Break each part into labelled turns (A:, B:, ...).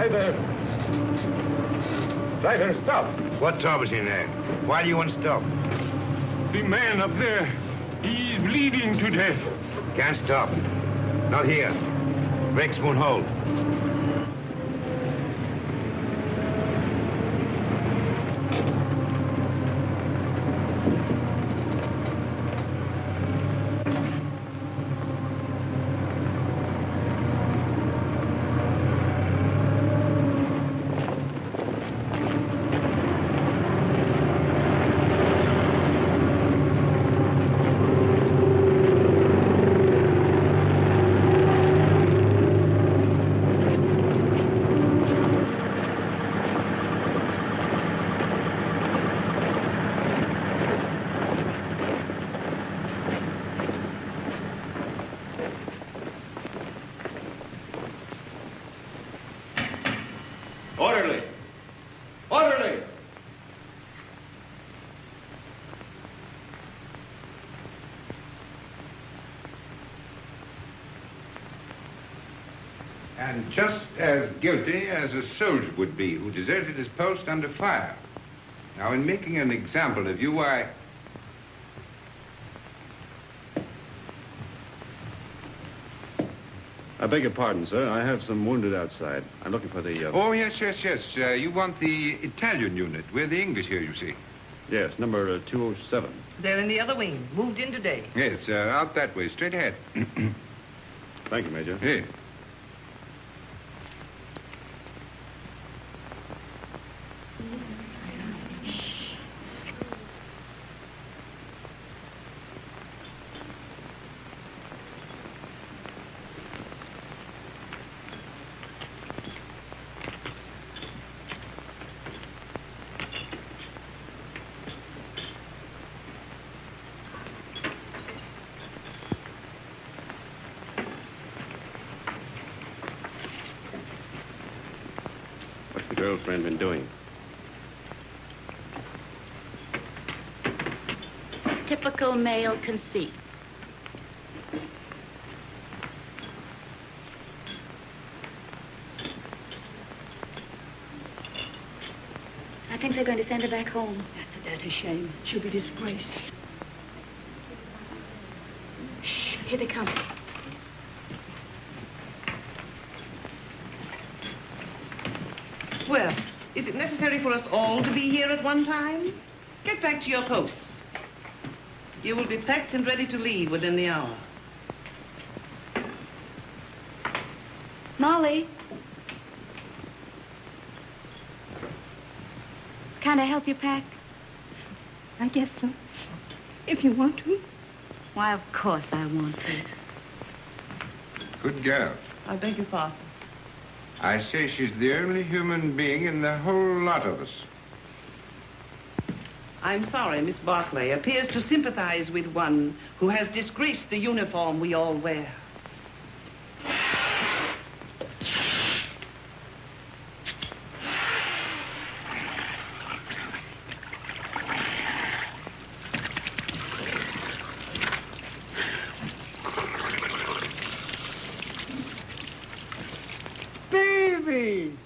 A: Driver! Driver, stop!
B: What trouble is in there? Why do you want to stop?
A: The man up there, he's bleeding to death.
B: Can't stop. Not here. Brakes won't hold.
A: Orderly! Orderly!
C: And just as guilty as a soldier would be who deserted his post under fire. Now, in making an example of you, I
D: beg your pardon, sir. I have some wounded outside. I'm looking for the...
C: Oh, yes. You want the Italian unit. We're the English here, you see.
D: Yes, number 207.
E: They're in the other wing. Moved in today.
C: Yes, out that way, straight ahead.
D: Thank you, Major.
C: Yes.
D: What's the girlfriend been doing?
F: Typical male conceit.
G: I think they're going to send her back home.
E: That's a dirty shame. She'll be disgraced.
G: Shh, here they come.
E: Well, is it necessary for us all to be here at one time? Get back to your posts. You will be packed and ready to leave within the hour.
G: Molly. Can I help you pack?
H: I guess so. If you want to.
G: Why, of course I want to.
C: Good girl.
E: I beg your pardon.
C: I say she's the only human being in the whole lot of us.
E: I'm sorry, Miss Barkley appears to sympathize with one who has disgraced the uniform we all wear.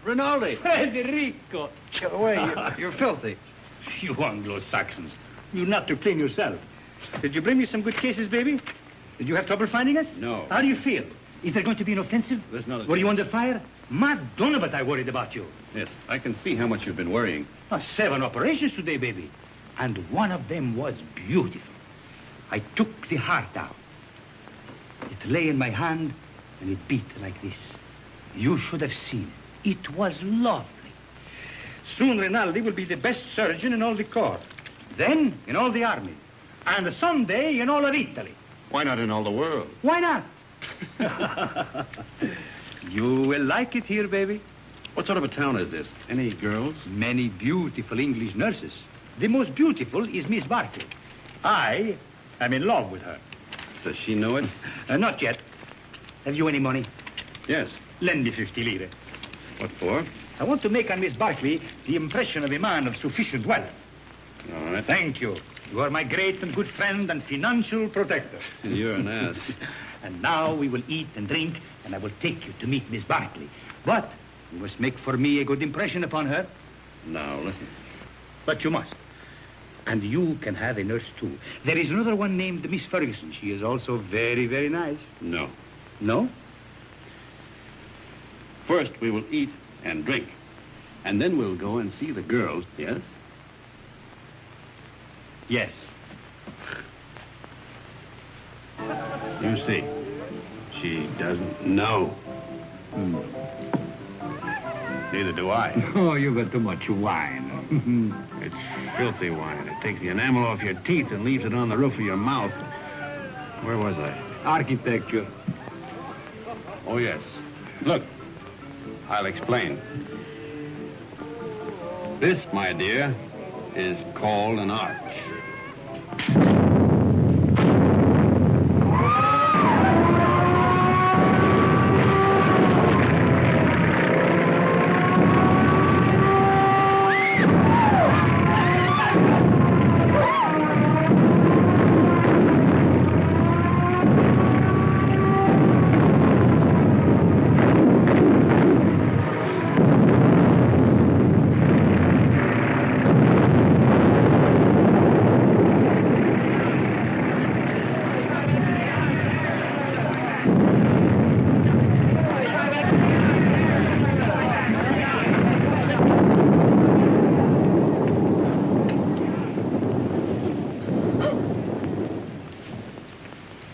I: Rinaldi.
J: Federico.
I: Get away. You're filthy.
J: You Anglo-Saxons. You're not to clean yourself. Did you bring me some good cases, baby? Did you have trouble finding us?
D: No.
J: How do you feel? Is there going to be an offensive?
D: There's not a...
J: Were you under fire? Madonna, but I worried about you.
D: Yes, I can see how much you've been worrying.
J: 7 operations today, baby. And one of them was beautiful. I took the heart out. It lay in my hand, and it beat like this. You should have seen it. It was lovely. Soon Rinaldi will be the best surgeon in all the corps. Then in all the army. And someday in all of Italy.
D: Why not in all the world?
J: Why not? You will like it here, baby.
D: What sort of a town is this? Any girls?
J: Many beautiful English nurses. The most beautiful is Miss Barkley. I am in love with her.
D: Does she know it?
J: Not yet. Have you any money?
D: Yes.
J: Lend me 50 lire.
D: What for?
J: I want to make on Miss Barkley the impression of a man of sufficient wealth.
D: All right.
J: Thank you. You are my great and good friend and financial protector.
D: You're an ass.
J: And now we will eat and drink, and I will take you to meet Miss Barkley. But You must make for me a good impression upon her.
D: Now, listen.
J: But you must. And you can have a nurse, too. There is another one named Miss Ferguson. She is also very, very nice.
D: No.
J: No?
D: First, we will eat and drink. And then we'll go and see the girls, yes?
J: Yes.
D: You see, she doesn't know. Neither do I.
J: Oh, you got too much wine.
D: It's filthy wine. It takes the enamel off your teeth and leaves it on the roof of your mouth. Where was I?
J: Architecture.
D: Oh, yes. Look, I'll explain. This, my dear, is called an arch.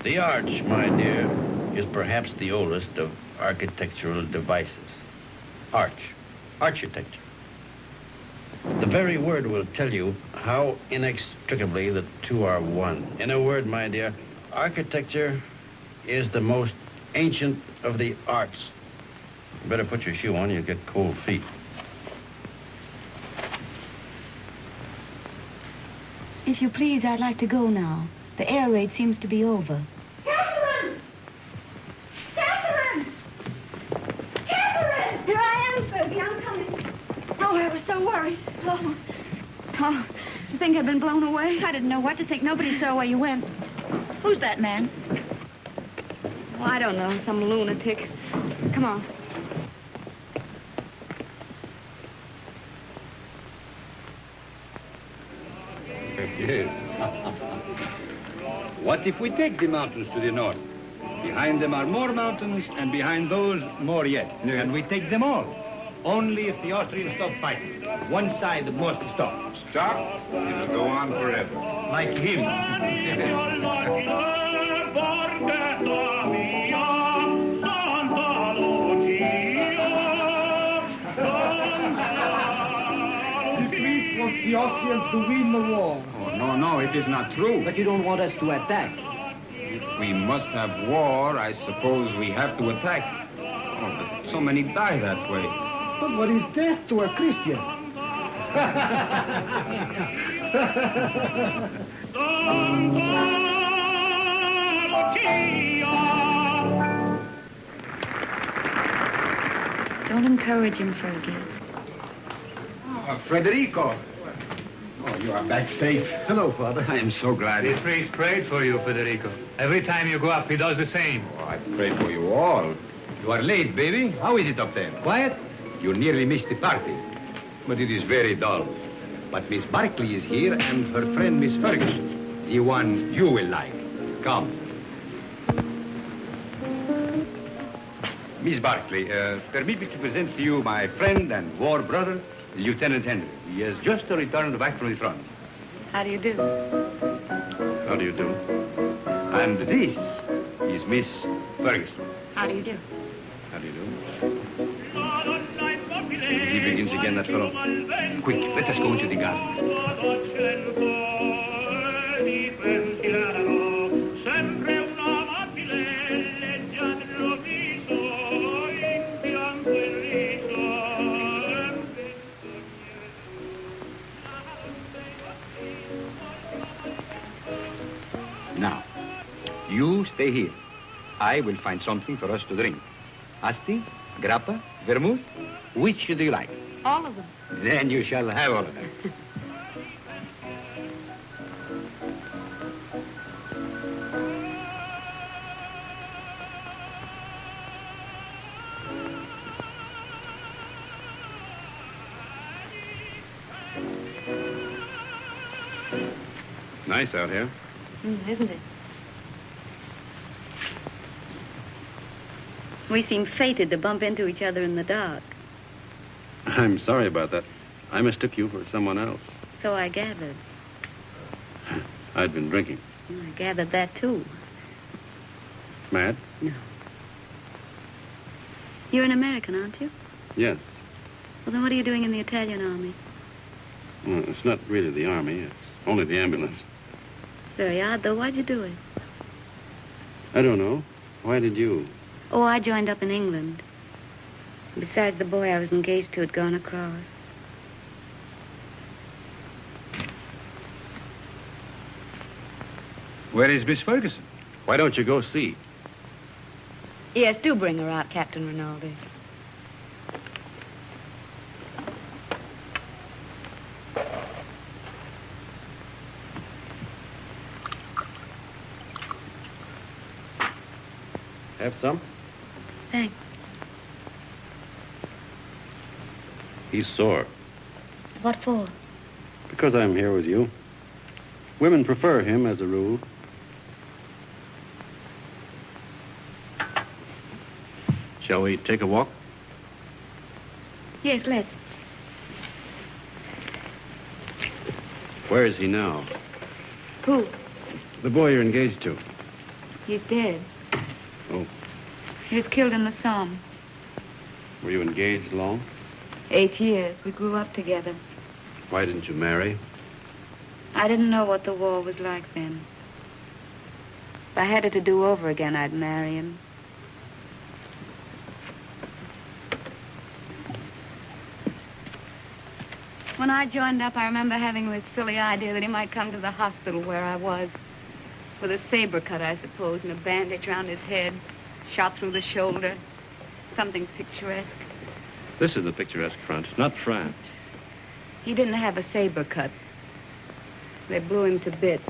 K: The arch, my dear, is perhaps the oldest of architectural devices. Architecture. The very word will tell you how inextricably the two are one. In a word, my dear, architecture is the most ancient of the arts. You better put your shoe on, you'll get cold feet.
G: If you please, I'd like to go now. The air raid seems to be over.
H: Catherine! Catherine! Catherine! Here I am, Fergie. I'm coming. Oh, I was so worried. Oh.
G: Oh, did you think I'd been blown away? I didn't know what to think. Nobody saw where you went. Who's that man? Oh, I don't know. Some lunatic. Come on.
J: Yes. What if we take the mountains to the north? Behind them are more mountains, and behind those, more yet. And we take them all. Only if the Austrians stop fighting. One side must stop.
C: Stop? It'll go on forever.
J: Like him.
I: The Austrians to win the war.
C: Oh, no, it is not true.
I: But you don't want us to attack.
C: If we must have war, I suppose we have to attack. Oh, but so many die that way.
I: But what is death to a Christian?
G: Don't encourage him, Fergie.
C: Federico. Oh, you are back safe.
I: Hello, Father.
C: I am so glad.
A: The priest prayed for you, Federico. Every time you go up, he does the same.
C: Oh, I pray for you all. You are late, baby. How is it up there?
J: Quiet?
C: You nearly missed the party. But it is very dull. But Miss Barkley is here and her friend Miss Ferguson. The one you will like. Come. Miss Barkley, permit me to present to you my friend and war brother, Lieutenant Henry. He has just returned back from the front.
G: How do you do?
D: How do you do?
C: And this is Miss Ferguson.
G: How do you do?
C: How do you do? He begins again, that fellow. Quick, let us go into the garden. Now, you stay here. I will find something for us to drink. Asti, grappa, vermouth, which do you like?
G: All of them.
C: Then you shall have all of them.
D: Nice out here.
G: Isn't it? We seem fated to bump into each other in the dark.
D: I'm sorry about that. I mistook you for someone else.
G: So I gathered.
D: I'd been drinking.
G: I gathered that, too.
D: Mad?
G: No. You're an American, aren't you?
D: Yes.
G: Well, then what are you doing in the Italian army?
D: Well, it's not really the army. It's only the ambulance.
G: It's very odd, though. Why'd you do it?
D: I don't know. Why did you?
G: Oh, I joined up in England. Besides, the boy I was engaged to had gone across.
C: Where is Miss Ferguson?
D: Why don't you go see?
G: Yes, do bring her out, Captain Rinaldi.
D: Have some?
G: Thanks.
D: He's sore.
G: What for?
D: Because I'm here with you. Women prefer him as a rule. Shall we take a walk?
G: Yes, let's.
D: Where is he now?
G: Who?
D: The boy you're engaged to.
G: He's dead.
D: Oh,
G: He was killed in the Somme.
D: were you engaged long?
G: 8 years. We grew up together.
D: Why didn't you marry?
G: I didn't know what the war was like then. If I had it to do over again, I'd marry him. When I joined up, I remember having this silly idea that he might come to the hospital where I was. With a saber cut, I suppose, and a bandage around his head, shot through the shoulder. Something picturesque.
D: This is the picturesque front, not France.
G: He didn't have a saber cut. They blew him to bits.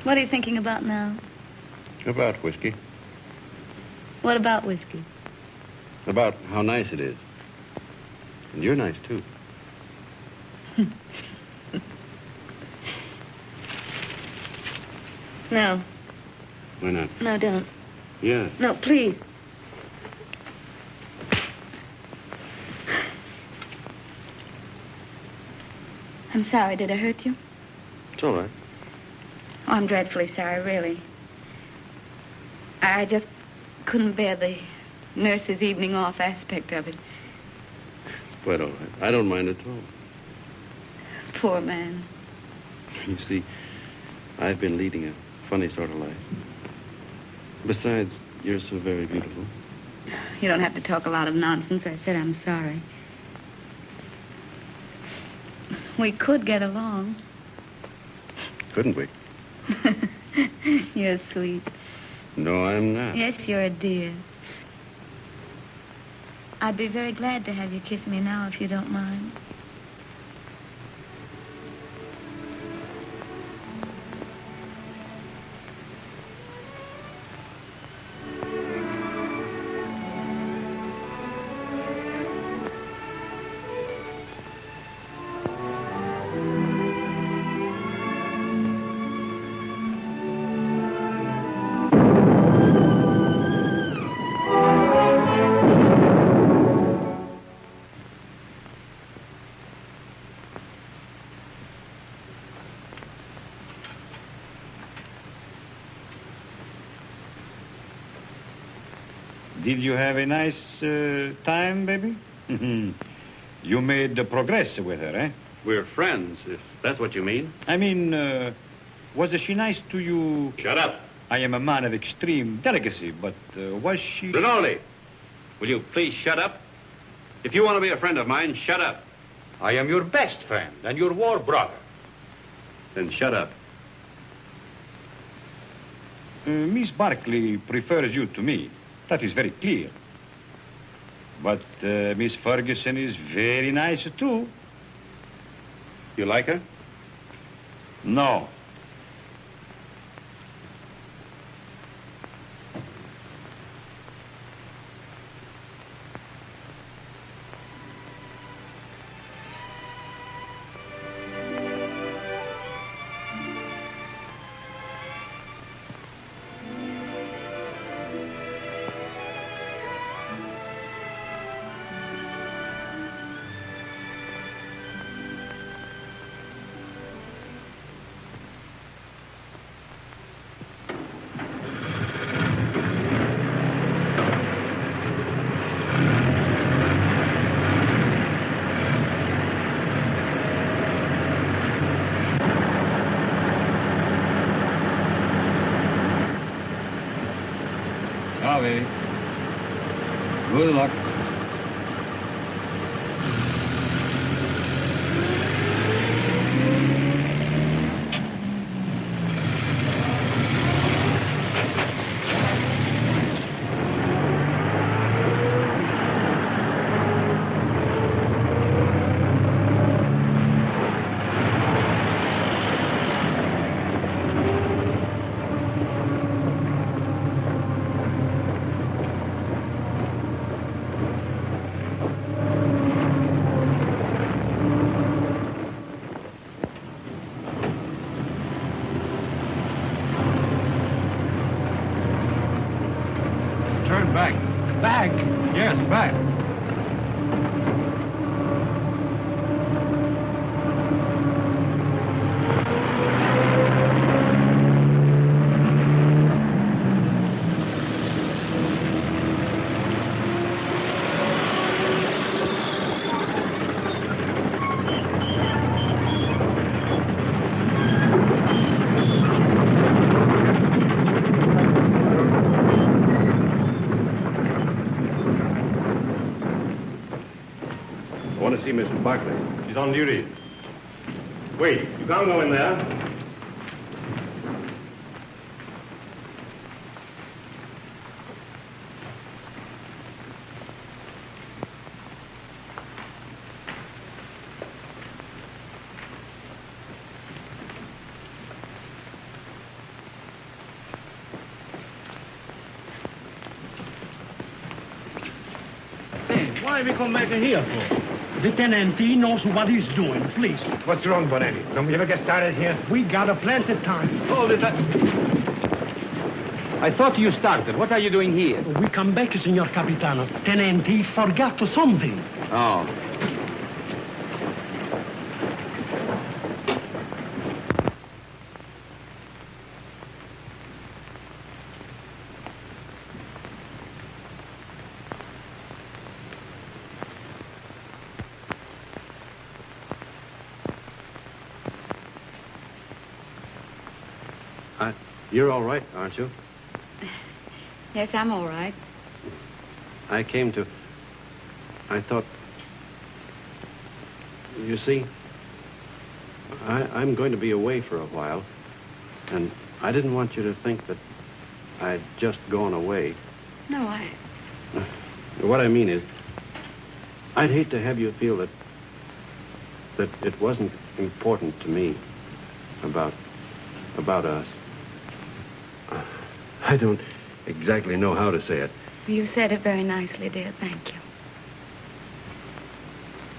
G: What are you thinking about now?
D: About whiskey.
G: What about whiskey?
D: About how nice it is. And you're nice, too.
G: No.
D: Why not?
G: No, don't.
D: Yeah.
G: No, please. I'm sorry. Did I hurt you?
D: It's all right.
G: Oh, I'm dreadfully sorry, really. I just couldn't bear the nurse's evening off aspect of it.
D: It's quite all right. I don't mind at all.
G: Poor man.
D: You see, I've been leading a funny sort of life. Besides, you're so very beautiful.
G: You don't have to talk a lot of nonsense. I said I'm sorry. We could get along.
D: Couldn't we?
G: You're sweet.
D: No, I'm not.
G: Yes, you're a dear. I'd be very glad to have you kiss me now, if you don't mind.
L: Did you have a nice time, baby? You made progress with her, eh?
K: We're friends, if that's what you mean.
L: I mean, was she nice to you?
K: Shut up.
L: I am a man of extreme delicacy, but was she...
K: Rinaldi, will you please shut up? If you want to be a friend of mine, shut up.
C: I am your best friend and your war brother.
K: Then shut up.
L: Miss Barkley prefers you to me. That is very clear. But Miss Ferguson is very nice, too.
K: You like her?
L: No. Harvey. Good luck.
A: Back.
I: Back?
A: Yes, back.
B: I want to see Mrs. Barkley. She's on duty. Wait, you can't go in there.
I: Hey, why we come back here for? The tenant, he knows what he's doing, please.
B: What's wrong, Bonetti? Don't we ever get started here?
I: We got a plenty of time.
C: Hold it. I thought you started. What are you doing here?
I: We come back, Signor Capitano. Tenant, he forgot something.
C: Oh.
K: You're all right, aren't you?
G: Yes, I'm all right.
K: I thought... You see, I'm going to be away for a while, and I didn't want you to think that I'd just gone away.
G: No,
K: What I mean is, I'd hate to have you feel that it wasn't important to me about us. I don't exactly know how to say it.
G: You said it very nicely, dear. Thank you.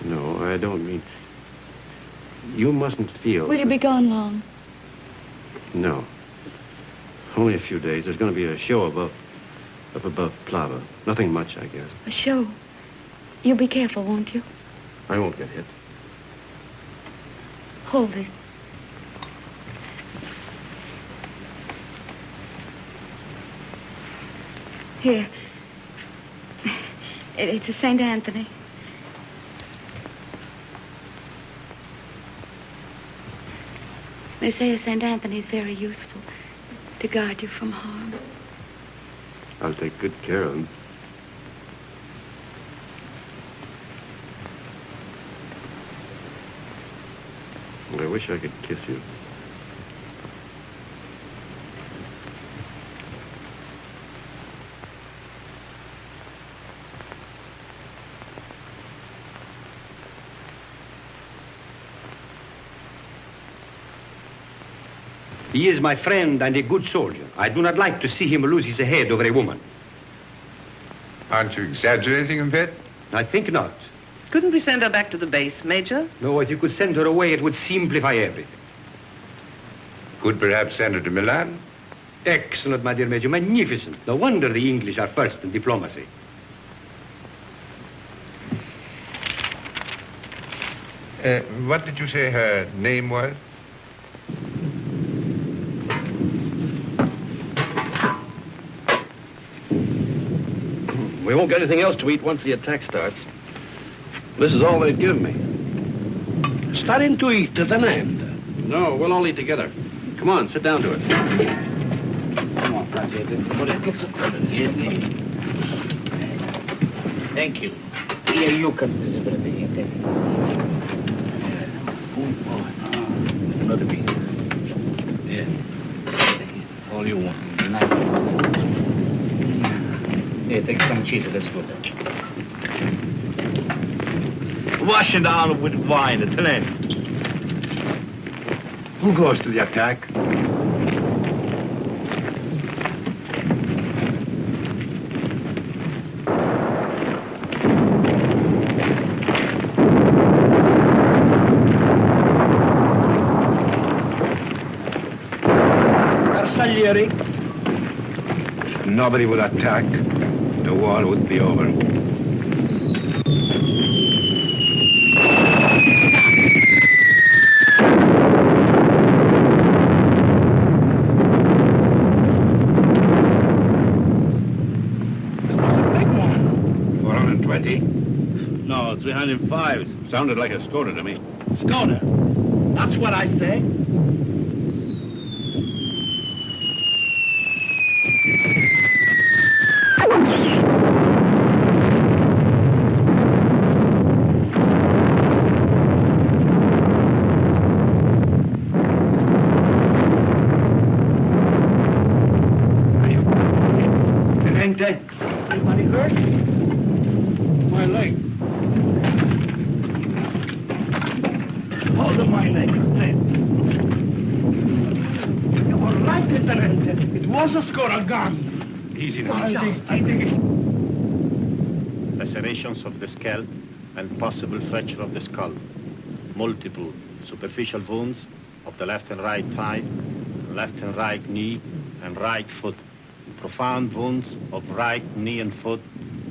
K: No, I don't mean... You mustn't feel...
G: Will you be gone long?
K: No. Only a few days. There's going to be a show up above Plava. Nothing much, I guess.
G: A show? You'll be careful, won't you?
K: I won't get hit.
G: Hold it. Here. It's a St. Anthony. They say St. Anthony's very useful to guard you from harm.
D: I'll take good care of him. I wish I could kiss you.
C: He is my friend and a good soldier. I do not like to see him lose his head over a woman.
M: Aren't you exaggerating a bit?
C: I think not.
E: Couldn't we send her back to the base, Major?
C: No, if you could send her away, it would simplify everything.
M: Could perhaps send her to Milan?
C: Excellent, my dear Major. Magnificent. No wonder the English are first in diplomacy.
M: What did you say her name was?
D: We won't get anything else to eat once the attack starts. This is all they'd give me.
K: Starting to eat at an end.
D: No, we'll all eat together. Come on, sit down to it.
I: Come on, thank you. Here you can visit another piece. Yeah. All you want. Here, take some cheese. Let's go. Wash it down with wine at an end.
M: Who goes to the attack?
I: Salieri.
M: Nobody would attack. The war would be over.
I: Big one.
M: 420?
I: No, 305.
D: Sounded like a Skoda to me.
I: Skoda. That's what I say. Anybody hurt? My leg. Hold on my leg. You were right, Lieutenant. It was a Skoda gun.
B: Easy now.
I: I think it...
B: Lacerations of the scalp and possible fracture of the skull. Multiple superficial wounds of the left and right thigh, left and right knee, and right foot. Profound wounds of right knee and foot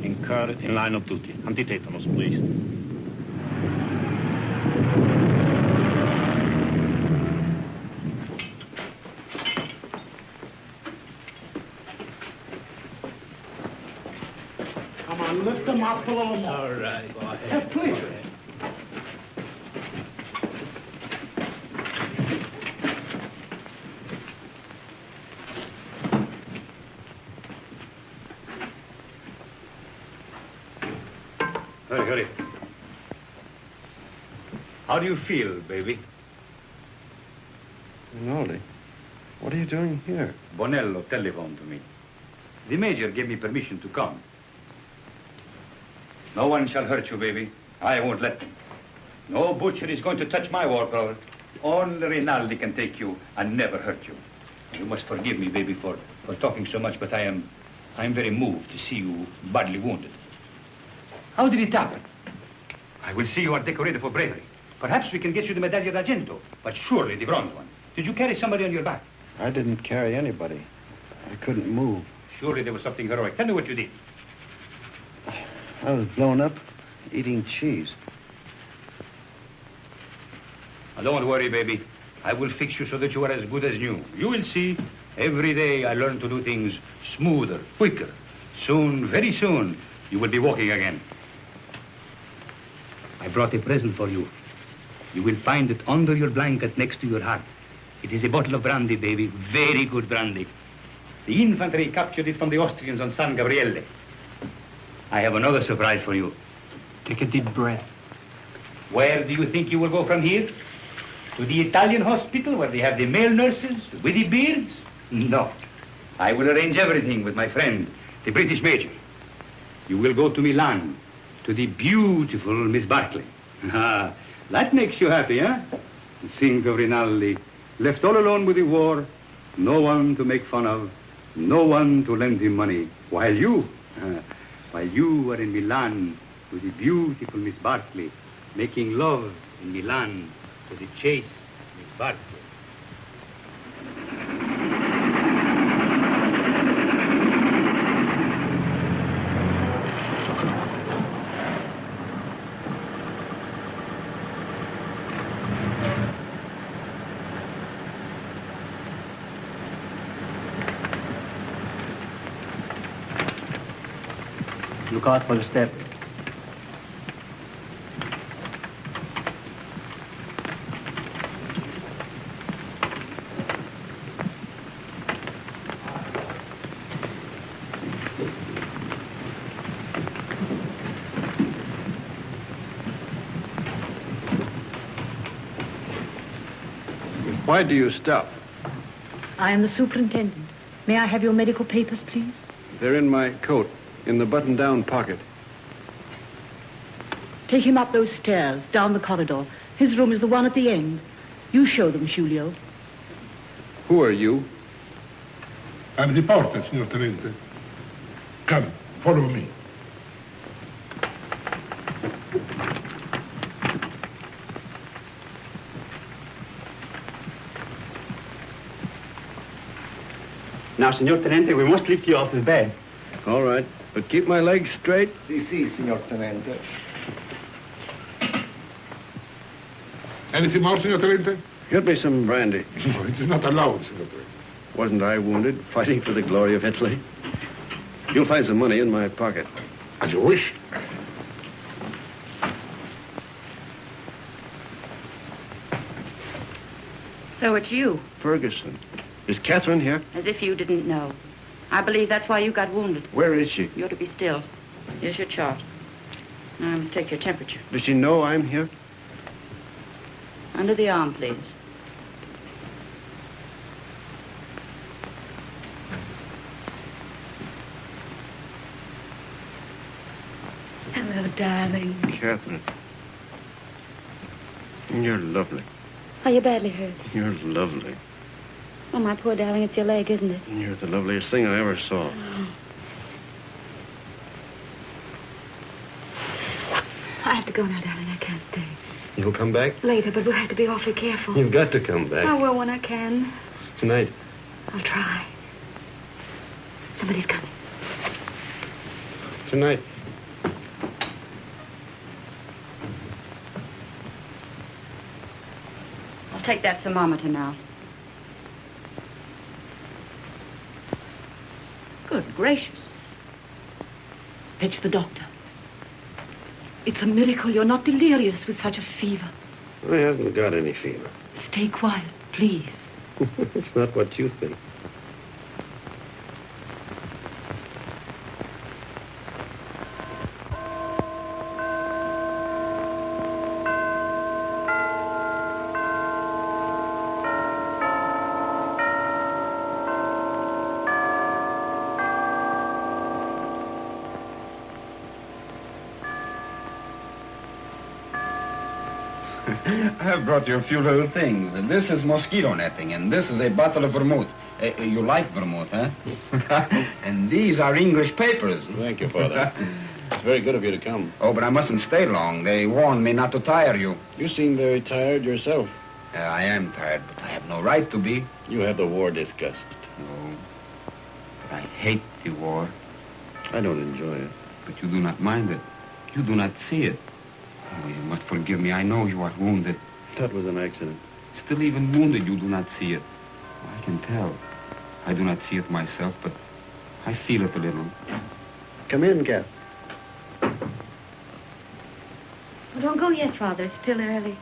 B: incurred in line of duty. Antitetanus, please.
I: Come on, lift them up a little more. All right, go ahead. Please.
C: Hurry. How do you feel, baby?
D: Rinaldi, what are you doing here?
C: Bonello telephoned to me. The major gave me permission to come. No one shall hurt you, baby. I won't let them. No butcher is going to touch my war cloth. Only Rinaldi can take you and never hurt you. You must forgive me, baby, for talking so much, but I'm very moved to see you badly wounded. How did it happen? I will see you are decorated for bravery. Perhaps we can get you the Medaglia d'Argento, but surely the bronze one. Did you carry somebody on your back?
D: I didn't carry anybody. I couldn't move.
C: Surely there was something heroic. Tell me what you did.
D: I was blown up eating cheese.
C: Now, don't worry, baby. I will fix you so that you are as good as new. You will see. Every day I learn to do things smoother, quicker. Soon, very soon, you will be walking again. I brought a present for you. You will find it under your blanket next to your heart.
J: It is a bottle of brandy, baby. Very good brandy. The infantry captured it from the Austrians on San Gabriele. I have another surprise for you. Take a deep breath. Where do you think you will go from here? To the Italian hospital where they have the male nurses with the beards? No. I will arrange everything with my friend, the British major. You will go to Milan, to the beautiful Miss Barkley. Ah, that makes you happy, huh? Think of Rinaldi, left all alone with the war, no one to make fun of, no one to lend him money, while you are in Milan with the beautiful Miss Barkley, making love in Milan to the chaste Miss Barkley.
I: Look out for the step.
K: Why do you stop?
H: I am the superintendent. May I have your medical papers, please?
K: They're in my coat, in the button-down pocket.
H: Take him up those stairs, down the corridor. His room is the one at the end. You show them, Julio.
K: Who are you?
M: I'm the porter, signor Tenente. Come, follow me.
I: Now, Signor Tenente, we must lift you off the bed.
K: All right, but keep my legs straight.
N: Sì, signor Tenente.
M: Anything more, signor Tenente?
K: Get me some brandy.
M: No, it is not allowed, signor Tenente.
K: Wasn't I wounded, fighting for the glory of Italy? You'll find some money in my pocket.
M: As you wish.
F: So it's you.
K: Ferguson. Is Catherine here?
F: As if you didn't know. I believe that's why you got wounded.
K: Where is she?
F: You ought to be still. Here's your chart. Now I must take your temperature.
K: Does she know I'm here?
F: Under the arm, please.
G: Hello, darling.
K: Catherine. You're lovely.
G: Are you badly hurt?
K: You're lovely.
G: Oh, my poor darling, it's your leg, isn't it?
K: You're the loveliest thing I ever saw.
G: I have to go now, darling. I can't stay.
K: You'll come back?
G: Later, but we'll have to be awfully careful.
K: You've got to come back.
G: I will when I can.
K: Tonight.
G: I'll try. Somebody's coming.
K: Tonight.
F: I'll take that thermometer now. Good gracious.
H: Fetch the doctor. It's a miracle you're not delirious with such a fever.
K: I haven't got any fever.
H: Stay quiet, please.
K: It's not what you think.
O: I have brought you a few little things. This is mosquito netting, and this is a bottle of vermouth. You like vermouth, huh? And these are English papers.
K: Thank you, Father. It's very good of you to come.
O: Oh, but I mustn't stay long. They warned me not to tire you.
K: You seem very tired yourself.
O: I am tired, but I have no right to be.
K: You have the war disgust.
O: No, but I hate the war.
K: I don't enjoy it.
O: But you do not mind it. You do not see it. Oh, you must forgive me. I know you are wounded.
K: That was an accident.
O: Still, even wounded, you do not see it. Oh, I can tell. I do not see it myself, but I feel it a little.
K: Come in, Kath.
G: Well, don't go yet, Father. It's still early.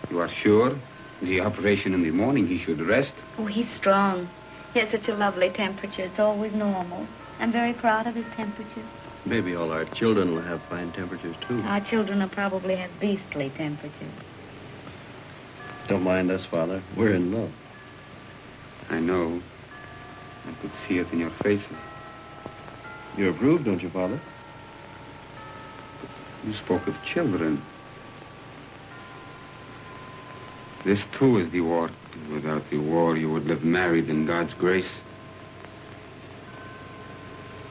O: You are sure? The operation in the morning, he should rest.
G: Oh, he's strong. He has such a lovely temperature. It's always normal. I'm very proud of his temperature.
D: Maybe all our children will have fine temperatures, too.
G: Our children will probably have beastly temperatures.
D: Don't mind us, Father. We're in love.
O: I know. I could see it in your faces.
D: You approve, don't you, Father?
O: You spoke of children. This, too, is the war. Without the war, you would live married in God's grace.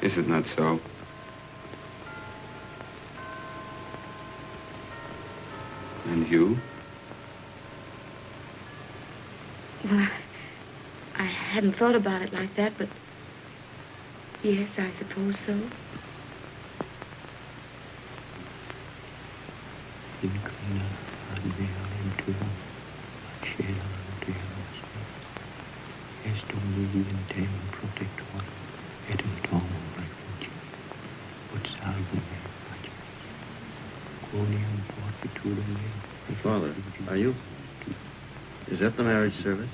O: Is it not so? And you?
G: Well, I hadn't thought about it like that, but yes, I suppose so.
D: Father, are you? Is that the marriage service?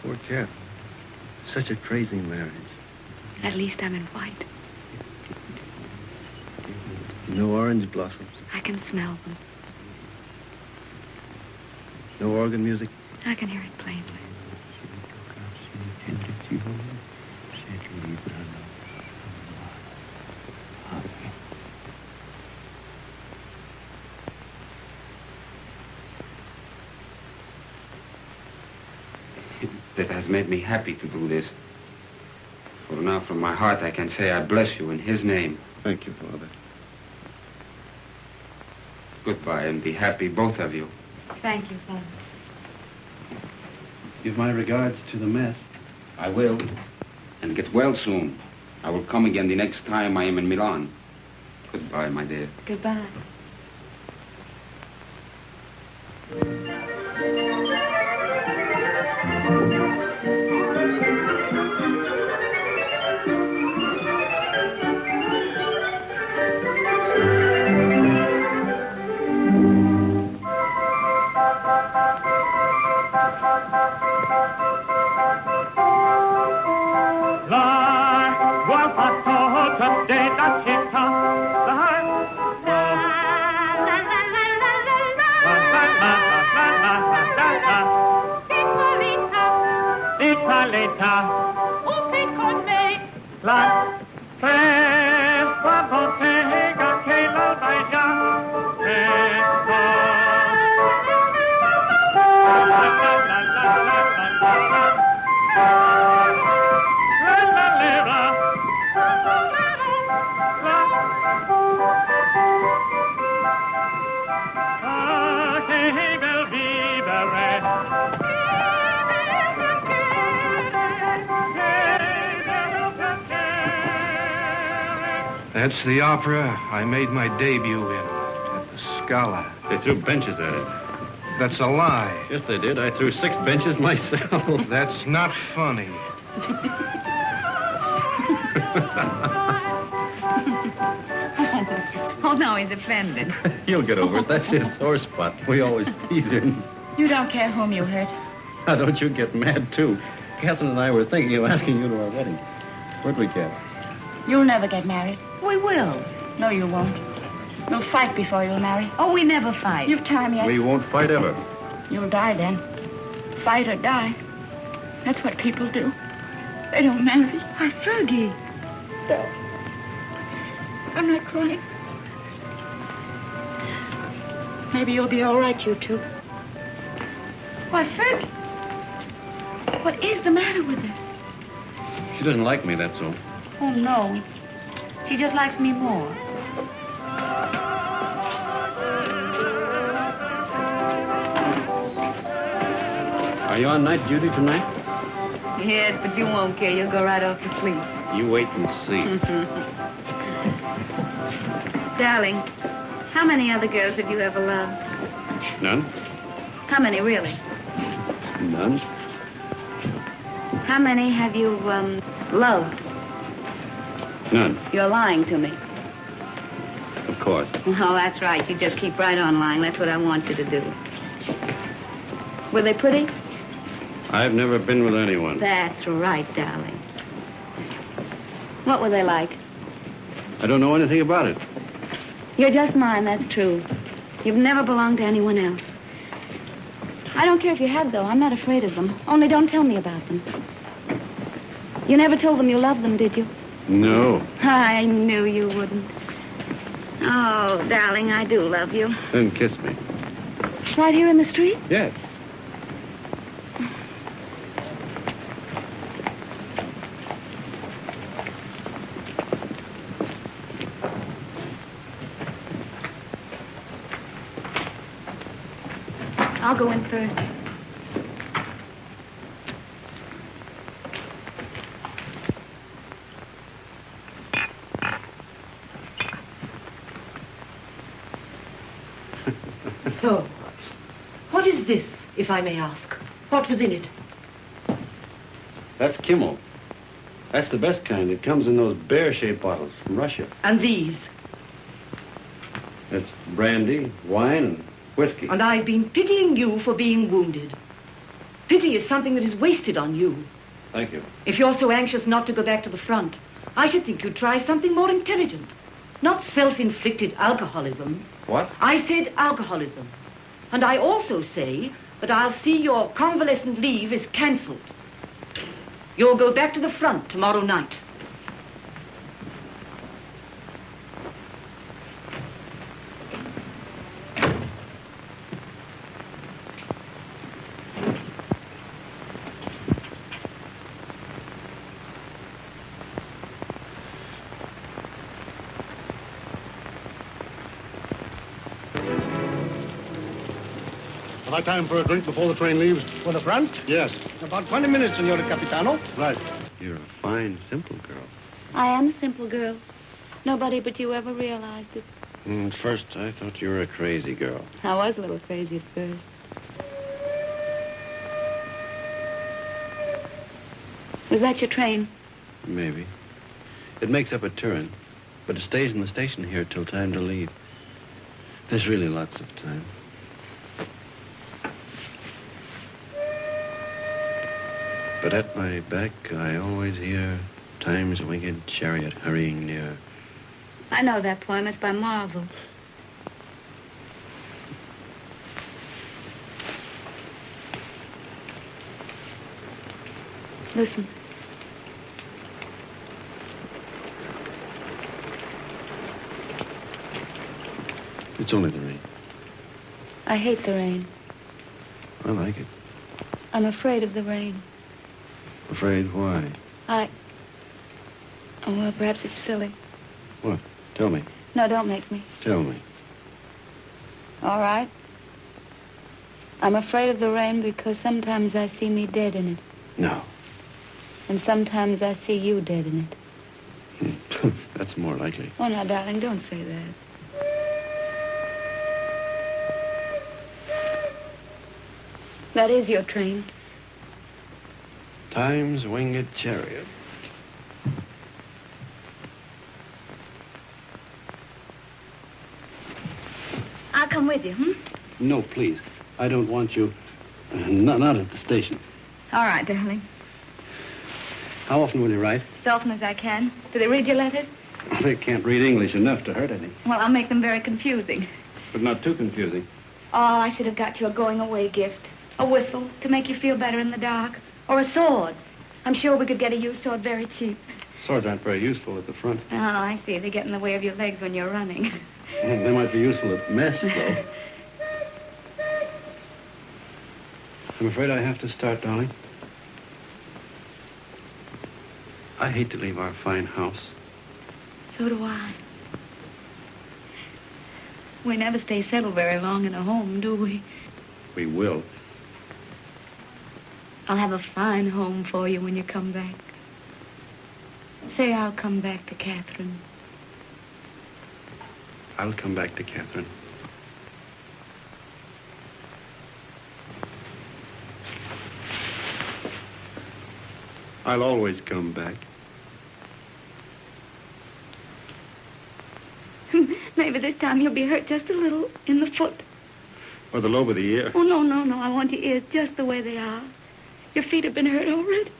D: Poor chap. Such a crazy marriage.
G: At least I'm in white.
D: No orange blossoms.
G: I can smell them.
D: No organ music.
G: I can hear it plainly.
O: That has made me happy to do this. For now, from my heart, I can say I bless you in his name.
D: Thank you, Father.
O: Goodbye, and be happy, both of you.
G: Thank you, Father.
D: Give my regards to the mess.
O: I will. And get well soon. I will come again the next time I am in Milan. Goodbye, my dear.
G: Goodbye.
P: That's the opera I made my debut in at the Scala.
D: They threw benches at it.
P: That's a lie.
D: Yes, they did. I threw 6 benches myself.
P: That's not funny.
G: Oh, no, he's offended.
D: He'll get over it. That's his sore spot. We always tease him.
F: You don't care whom you hurt.
D: Now, don't you get mad, too. Catherine and I were thinking of asking you to our wedding. Weren't we, Kath?
F: You'll never get married.
G: We will.
F: No, you won't. You'll fight before you'll marry.
G: Oh, we never fight.
F: You've time yet.
D: We won't fight ever.
F: You'll die then. Fight or die. That's what people do. They don't marry.
G: Why, Fergie.
F: No. I'm not crying. Maybe you'll be all right, you two.
G: Why, Fergie. What is the matter with her?
D: She doesn't like me, that's all.
G: Oh, no. She just likes me more.
D: I
K: Are you on night duty tonight?
G: Yes, but you won't care. You'll go right off to sleep.
K: You wait and see.
G: Darling, how many other girls have you ever loved?
K: None?
G: How many, really?
K: None?
G: How many have you, loved?
K: None,
G: You're lying to me.
K: of course.
G: Oh, that's right. You just keep right on lying. That's what I want you to do. Were they pretty?
K: I've never been with anyone.
G: That's right, darling. What were they like?
K: I don't know anything about it.
G: You're just mine, that's true. You've never belonged to anyone else. I don't care if you had, though. I'm not afraid of them. Only don't tell me about them. You never told them you loved them, did you?
K: No.
G: I knew you wouldn't. Oh, darling, I do love you.
K: Then kiss me.
G: Right here in the street?
K: Yes.
G: I'll go in first.
H: So, what is this, if I may ask? What was in it?
K: That's Kimmel. That's the best kind. It comes in those bear-shaped bottles from Russia.
H: And these?
K: It's brandy, wine, and whiskey.
H: And I've been pitying you for being wounded. Pity is something that is wasted on you.
K: Thank you.
H: If you're so anxious not to go back to the front, I should think you'd try something more intelligent. Not self-inflicted alcoholism.
K: What?
H: I said alcoholism. And I also say that I'll see your convalescent leave is cancelled. You'll go back to the front tomorrow night.
I: Have I time for a drink before the train leaves?
Q: For the front?
I: Yes.
Q: About 20 minutes, Signor Capitano.
I: Right.
D: You're a fine, simple girl.
G: I am a simple girl. Nobody but you ever realized it.
D: At first, I thought you were a crazy girl.
G: I was a little crazy at first. Was that your train?
D: Maybe. It makes up at Turin, but it stays in the station here till time to leave. There's really lots of time. But at my back, I always hear time's winged chariot hurrying near.
G: I know that poem. It's by Marvel. Listen.
D: It's only the rain.
G: I hate the rain.
D: I like it.
G: I'm afraid of the rain.
D: Afraid why?
G: Oh, well, perhaps it's silly.
D: What? Tell me.
G: No, don't make me.
D: Tell me.
G: All right. I'm afraid of the rain because sometimes I see me dead in it.
D: No.
G: And sometimes I see you dead in it.
D: That's more likely.
G: Oh, now, darling, don't say that. That is your train.
D: Time's winged chariot.
G: I'll come with you,
K: No, please. I don't want you. Not at the station.
G: All right, darling.
K: How often will you write?
G: As often as I can. Do they read your letters?
K: They can't read English enough to hurt any.
G: Well, I'll make them very confusing.
K: But not too confusing.
G: Oh, I should have got you a going-away gift. A whistle to make you feel better in the dark. Or a sword. I'm sure we could get a used sword very cheap.
K: Swords aren't very useful at the front.
G: Oh, I see. They get in the way of your legs when you're running.
K: They might be useful at mess, though. I'm afraid I have to start, darling. I hate to leave our fine house.
G: So do I. We never stay settled very long in a home, do we?
K: We will.
G: I'll have a fine home for you when you come back. Say I'll come back to Catherine.
D: I'll come back to Catherine. I'll always come back.
G: Maybe this time you'll be hurt just a little in the foot.
D: Or the lobe of the ear.
G: Oh, no, no, no. I want your ears just the way they are. Your feet have been hurt already.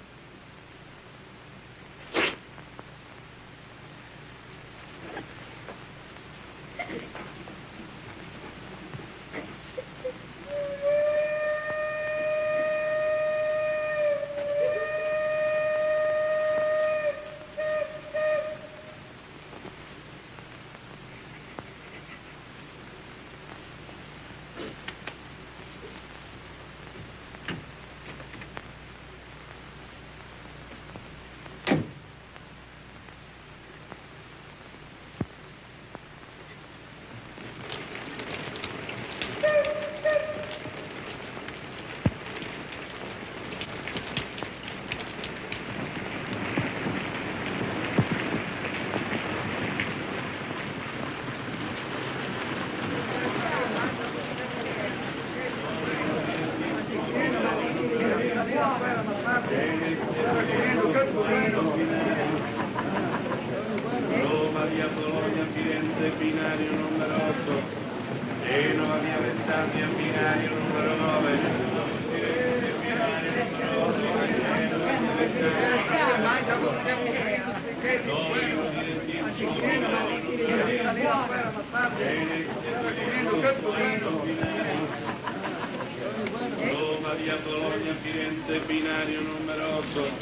A: Roma via Bologna, Firenze, binario numero 8.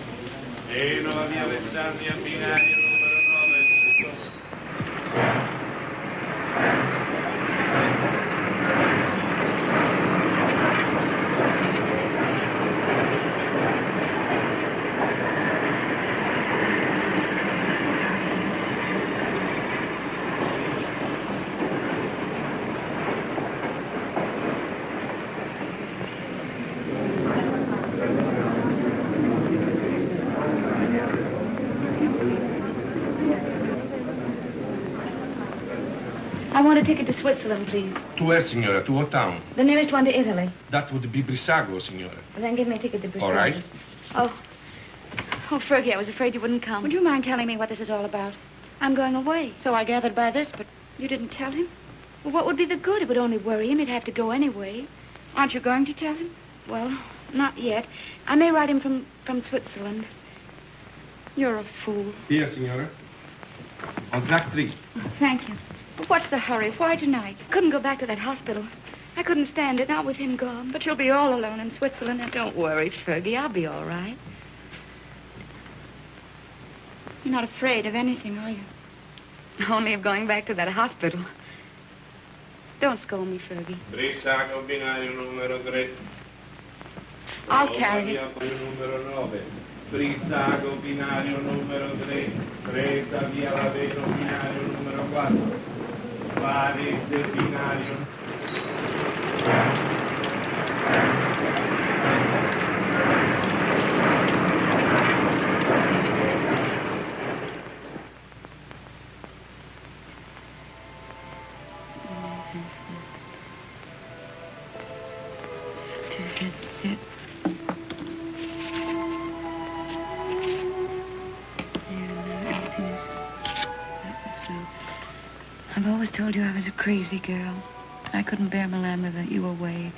A: Genova via Alessandria, binario numero 9.
G: I want a ticket to Switzerland, please.
Q: To where, signora? To what town?
G: The nearest one to Italy.
Q: That would be Brissago, signora.
G: Well, then give me a ticket to Brazil.
Q: All right.
G: Oh, Fergie, I was afraid you wouldn't come.
F: Would you mind telling me what this is all about?
G: I'm going away.
F: So I gathered by this, but you didn't tell him?
G: Well, what would be the good? It would only worry him. He'd have to go anyway.
F: Aren't you going to tell him?
G: Well, not yet. I may write him from Switzerland.
F: You're a fool.
Q: Here, signora. On track 3.
G: Oh, thank you.
F: But what's the hurry? Why tonight?
G: Couldn't go back to that hospital. I couldn't stand it, not with him gone.
F: But you'll be all alone in Switzerland. And
G: Don't worry, Fergie. I'll be all right.
F: you're not afraid of anything, are you?
G: Only of going back to that hospital. Don't scold me, Fergie.
A: Brissago, binario numero 3.
F: I'll carry it.
A: Numero 9. Brissago, binario numero 3. Presa via Laveno, binario numero 4. Varese, binario.
G: I've always told you I was a crazy girl. I couldn't bear Milan without you away.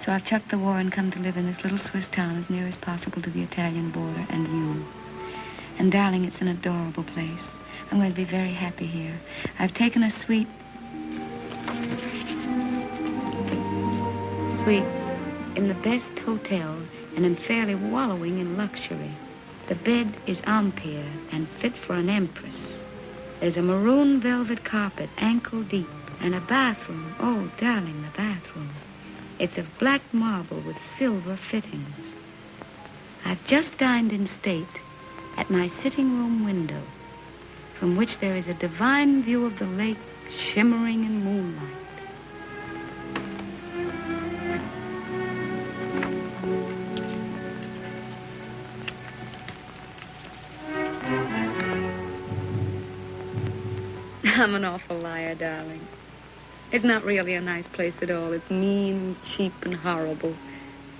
G: So I've chucked the war and come to live in this little Swiss town as near as possible to the Italian border and you. And darling, it's an adorable place. I'm going to be very happy here. I've taken a suite in the best hotel and am fairly wallowing in luxury. The bed is Ampere and fit for an empress. There's a maroon velvet carpet, ankle deep, and a bathroom. Oh, darling, the bathroom. It's of black marble with silver fittings. I've just dined in state at my sitting room window, from which there is a divine view of the lake shimmering in moonlight. I'm an awful liar, darling. It's not really a nice place at all. It's mean, cheap, and horrible.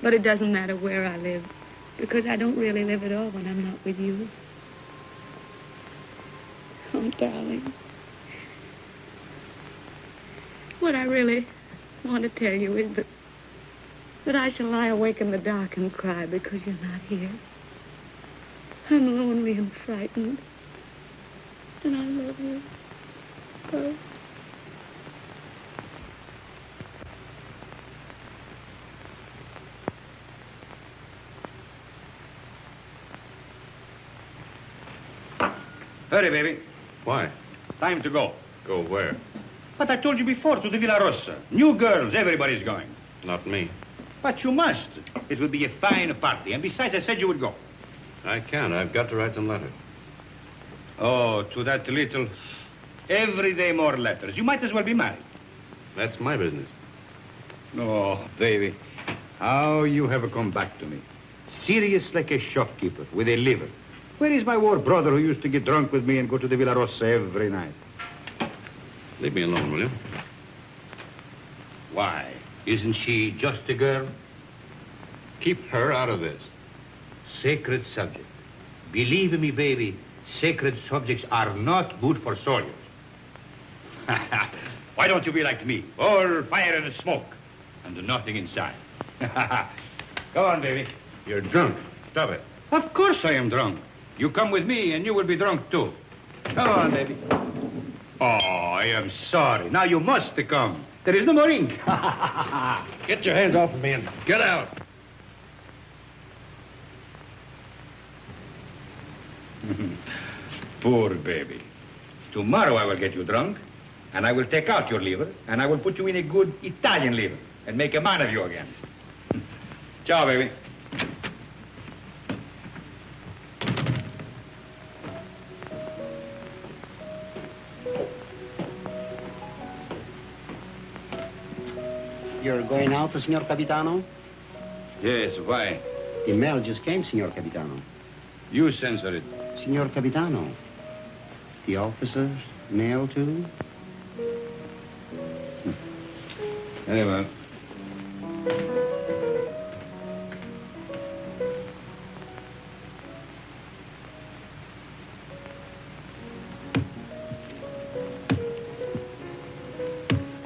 G: But it doesn't matter where I live, because I don't really live at all when I'm not with you. Oh, darling. What I really want to tell you is that I shall lie awake in the dark and cry because you're not here. I'm lonely and frightened. And I love you. Oh.
C: Hurry, baby.
K: Why?
C: Time to go.
K: Go where?
C: But I told you before, to the Villa Rossa. New girls, everybody's going.
K: Not me.
C: But you must. It will be a fine party. And besides, I said you would go.
K: I can't. I've got to write some letters.
C: Oh, to that little... Every day more letters. You might as well be married.
K: That's my business.
C: Oh, baby. How you have come back to me. Serious like a shopkeeper with a liver. Where is my war brother who used to get drunk with me and go to the Villa Rossa every night?
K: Leave me alone, will you?
C: Why? Isn't she just a girl?
K: Keep her out of this.
C: Sacred subject. Believe me, baby, sacred subjects are not good for soldiers. Why don't you be like me? All fire and smoke, and nothing inside. Go on, baby.
K: You're drunk. Stop it.
C: Of course I am drunk. You come with me, and you will be drunk, too. Come on, baby. Oh, I am sorry. Now you must come. There is no more ink.
K: Get your hands off of me and get out.
C: Poor baby. Tomorrow I will get you drunk, and I will take out your liver, and I will put you in a good Italian liver, and make a man of you again. Ciao, baby.
R: You're going out, Signor Capitano?
C: Yes, why?
R: The mail just came, Signor Capitano.
C: You censor it.
R: Signor Capitano, the officers mail too?
C: Very well.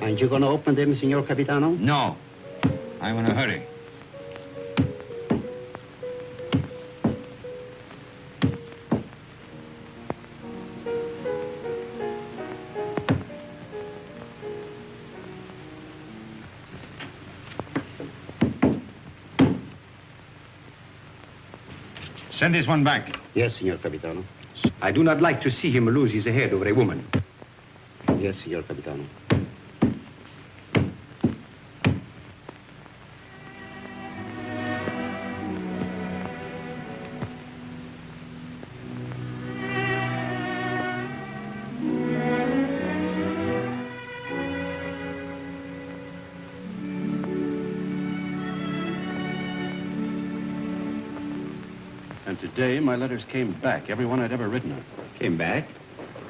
R: Aren't you going to open them, Signor Capitano?
C: No. I'm in a hurry. Send this one back.
R: Yes, Signor Capitano.
C: I do not like to see him lose his head over a woman.
R: Yes, Signor Capitano.
K: And today, my letters came back, every one I'd ever written her.
C: Came back?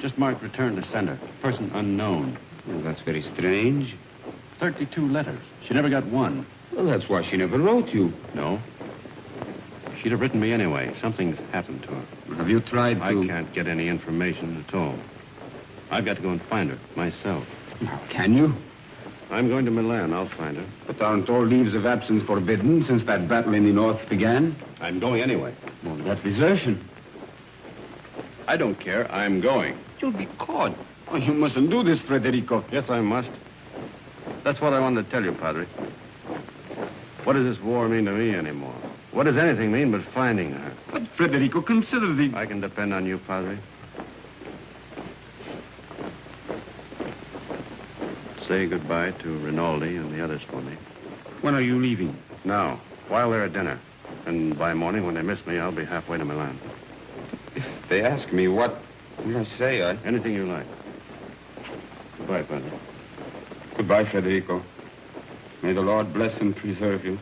K: Just marked return to sender. Person unknown.
C: Well, that's very strange.
K: 32 letters. She never got one.
C: Well, that's why she never wrote you.
K: No. She'd have written me anyway. Something's happened to her.
C: Have you tried to...
K: I can't get any information at all. I've got to go and find her myself.
O: Now, can you?
K: I'm going to Milan. I'll find her.
O: But aren't all leaves of absence forbidden since that battle in the north began?
K: I'm going anyway.
O: Well, that's desertion.
K: I don't care. I'm going.
O: You'll be caught. Oh, you mustn't do this, Federico.
K: Yes, I must. That's what I wanted to tell you, Padre. What does this war mean to me anymore? What does anything mean but finding her?
O: But, Federico, consider the...
K: I can depend on you, Padre. Say goodbye to Rinaldi and the others for me.
O: When are you leaving?
K: Now, while they're at dinner. And by morning, when they miss me, I'll be halfway to Milan.
O: If they ask me what will I say,
K: Anything you like. Goodbye, Padre.
O: Goodbye, Federico. May the Lord bless and preserve you.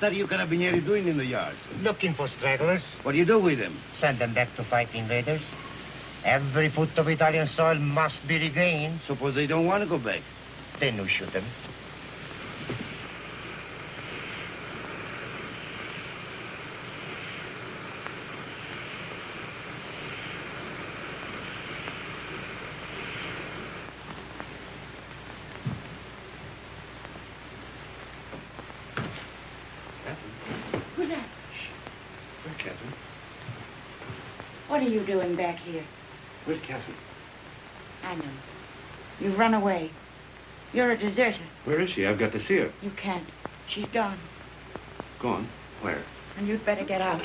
K: What are you carabinieri doing in the yards?
S: Looking for stragglers.
K: What do you do with them?
S: Send them back to fight invaders. Every foot of Italian soil must be regained.
K: Suppose they don't want to go back.
S: Then you shoot them.
F: Who's that?
K: Where's Catherine?
F: What are you doing back here?
K: Where's Catherine?
F: I know. You've run away. You're a deserter.
K: Where is she? I've got to see her.
F: You can't. She's gone.
K: Gone? Where?
F: And you'd better get out.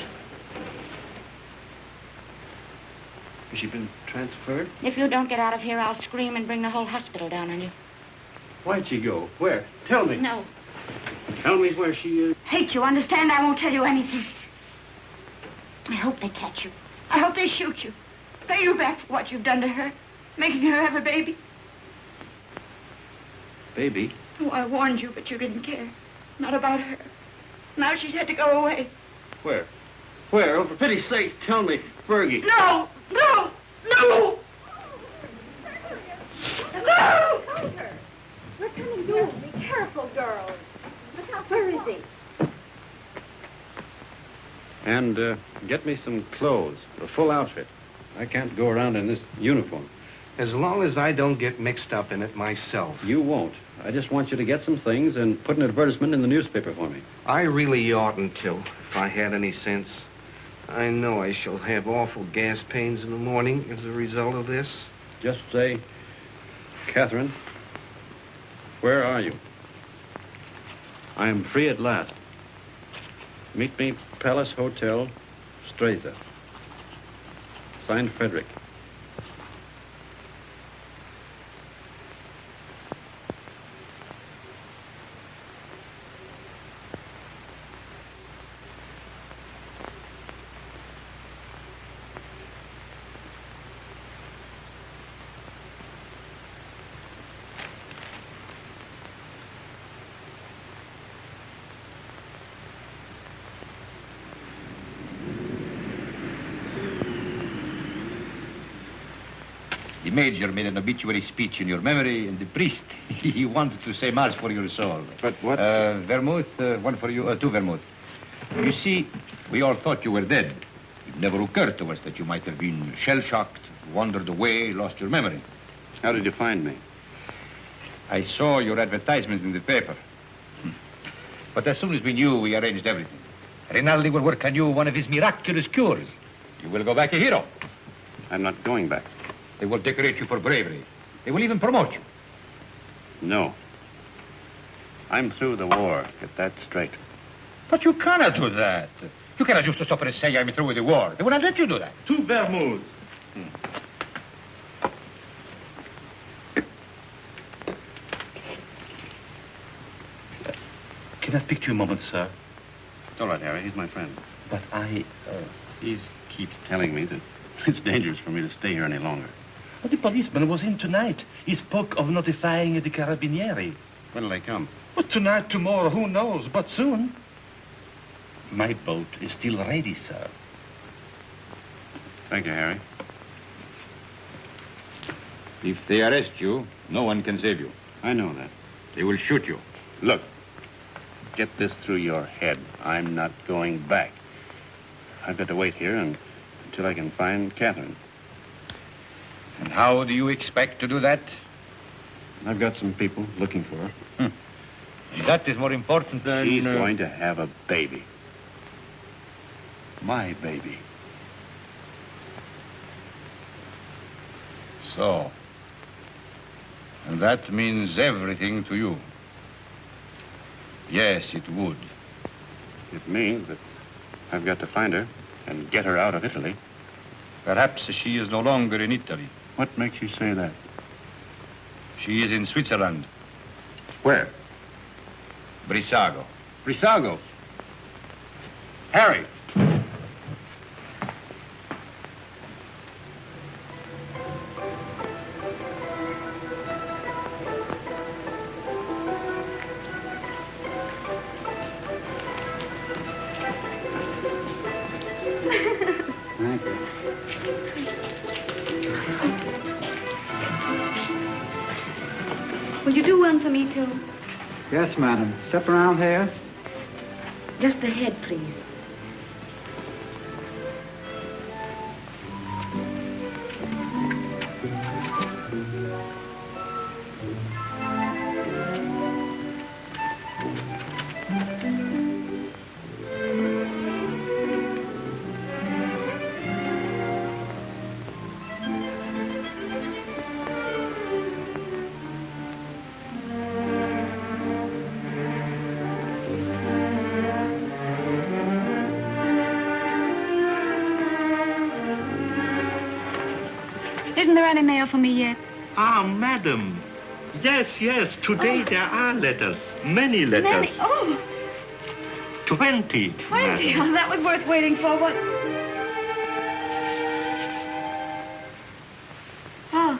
K: Has she been transferred?
F: If you don't get out of here, I'll scream and bring the whole hospital down on you.
K: Why'd she go? Where? Tell me.
F: No.
K: Tell me where she is.
F: Hate you, understand? I won't tell you anything. I hope they catch you. I hope they shoot you. Pay you back for what you've done to her. Making her have a baby.
K: Baby?
F: Oh, I warned you, but you didn't care. Not about her. Now she's had to go away.
K: Where? Where? Oh, for pity's sake, tell me. Fergie.
F: No! No! No! No!
T: What can you do? Be careful, girls. Look out, where is he?
D: And get me some clothes, a full outfit. I can't go around in this uniform.
P: As long as I don't get mixed up in it myself.
D: You won't. I just want you to get some things and put an advertisement in the newspaper for me.
P: I really oughtn't to, if I had any sense. I know I shall have awful gas pains in the morning as a result of this.
D: Just say, Catherine, where are you? I am free at last. Meet me, Palace Hotel, Streza. Signed, Frederick.
C: The major made an obituary speech in your memory, and the priest, he wanted to say mass for your soul.
D: But what?
C: Vermouth, one for you, two vermouth. You see, we all thought you were dead. It never occurred to us that you might have been shell-shocked, wandered away, lost your memory.
D: How did you find me?
C: I saw your advertisement in the paper. But as soon as we knew, we arranged everything. Rinaldi will work on you one of his miraculous cures. You will go back a hero.
D: I'm not going back.
C: They will decorate you for bravery. They will even promote you.
D: No. I'm through the war. Get that straight.
C: But you cannot do that. You cannot just stop and say I'm through with the war. They will not let you do that.
Q: Two vermouths.
B: Can I speak to you a moment, sir?
D: It's all right, Harry. He's my friend.
B: But
D: He keeps telling me that it's dangerous for me to stay here any longer.
B: But the policeman was in tonight. He spoke of notifying the carabinieri.
D: When'll they come?
B: But tonight, tomorrow, who knows? But soon. My boat is still ready, sir.
D: Thank you, Harry.
C: If they arrest you, no one can save you.
D: I know that.
C: They will shoot you.
D: Look, get this through your head. I'm not going back. I've got to wait here until I can find Catherine.
C: And how do you expect to do that?
D: I've got some people looking for her.
C: That is more important than...
D: She's going to have a baby. My baby.
C: So. And that means everything to you. Yes, it would.
D: It means that I've got to find her and get her out of Italy.
C: Perhaps she is no longer in Italy.
D: What makes you say that?
C: She is in Switzerland.
D: Where?
C: Brissago.
D: Brissago. Harry.
R: Thank you.
G: Will you do one for me, too?
R: Yes, madam. Step around here.
G: Just the head, please. Isn't there any mail for me yet?
U: Ah, madam. Yes, yes. Today there are letters. Many letters.
G: Many? Oh,
U: 20.
G: 20.
U: madam.
G: Oh, that was worth waiting for. What? Oh.